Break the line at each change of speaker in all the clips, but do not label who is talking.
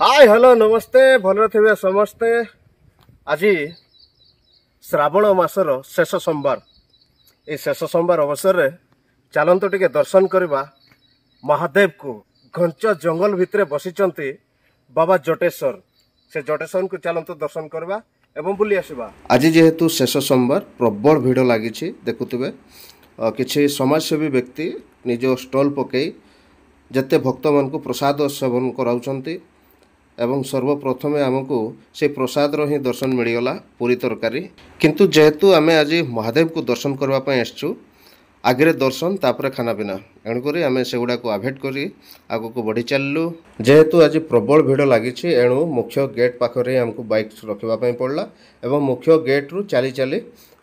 Hi hello नमस्ते भल थे समस्ते। आज श्रावण मासर शेष सोमवार ये शेष सोमवार अवसर रे चलत टे दर्शन करवा महादेव को घंच जंगल भितर बसिचंती बाबा जटेश्वर से जटेश्वर को चलत दर्शन करवा एवं बुली आसवा। आज जेहेतु शेष सोमवार प्रबल भिड़ लगी देखुवे किसी समाजसेवी व्यक्ति निज स्टॉल पकई जते भक्त मान को प्रसाद सेवन कराउछंती एवं सर्वप्रथम आमको से प्रसाद ही दर्शन मिलगला पूरी तरकारी किंतु जेहेतु आम आज महादेव को दर्शन करने आसचु आगे दर्शन तापर खाना पीना एणुक आम से गुड़ा को आभेट कर आग को बढ़ी चलू। जेहेतु आज प्रबल भिड़ लगी एणु मुख्य गेट पाखे आमको बाइक रखापी पड़ला एवं मुख्य गेट रु चली चली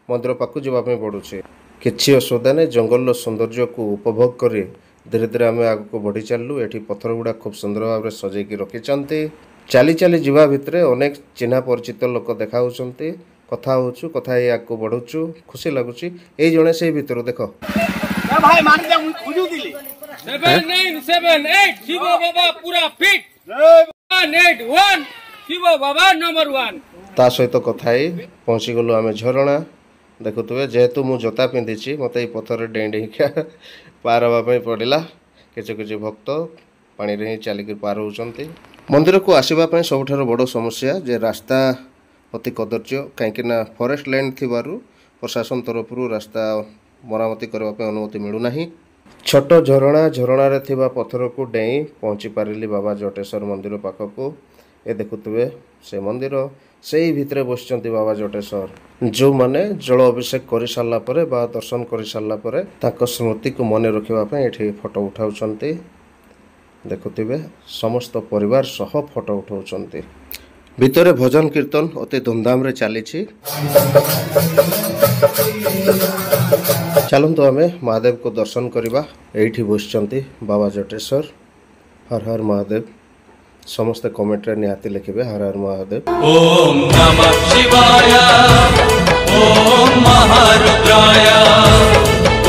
मंदिर पाक जावाई पड़ुछे। किसी असुविधा नहीं जंगल सौंदर्य को उपभोग कर धीरे धीरे आम आग को बढ़ी चलू। ये पत्थर गुड़ा खूब सुंदर भाव सजैकी रखिंट चली चली जीवा भितर अनेक चिन्हा परिचित लोक देखा कथा होचु कथा आगे बढ़ुचु खुशी लगुच ये जड़े से भितर देख ता सहित कथा पहुँची गलु आम झरणा देखुए जेहेतु मु जोता पिंधि मत ये पथर डें डेइका पार हाँपाई पड़ा किसी भक्त पानी ही चलिक पार होती। मंदिर को आसवाई सबुठ बड़ समस्या जे रास्ता अति कदर्य कहीं फॉरेस्ट लैंड थिबारु प्रशासन तरफ रास्ता मरामती करने अनुमति मिलूना। छोट झरणा झरणार थिबा पत्थर को डेई पहुँची पारिली बाबा जटेश्वर मंदिर पाखक ये देखुए से मंदिर से ही भितर बसचंती बाबा जटेश्वर जो माने जल अभिषेक कर सारा पर दर्शन कर सारा पर स्मृति को मन रखापी ये फोटो उठाउछंती देखुए समस्त परिवार सह फोटो उठाउछंती। भितर भजन कीर्तन अति धूमधाम रे चली चलतु आम महादेव को दर्शन करवा। एठी बसचंती बाबा जटेश्वर हर हर महादेव समस्त कमेंट रे निहाती लिखिबे हर हर महादेव।
ओम नमः शिवाय ओम महारुद्राय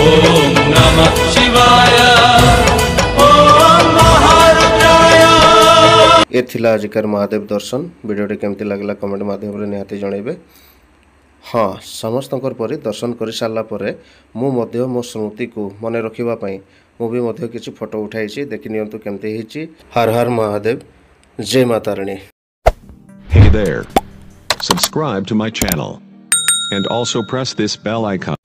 ओम नमः शिवाय ओम महारुद्राय।
ये थिला आजिकार महादेव दर्शन वीडियोटी केमती लगला कमेंट माध्यम रे निहाती जणैबे। हाँ समस्त परि दर्शन कर सारा पर मु मध्य मो स्मृति को मन रखिबा पई मु भी मध्य किछि फोटो उठाइछि देखि नियंतु केमती हिछि। हर हर महादेव जय Mata Rani.
Hey there. Subscribe to my channel. And also press this bell icon.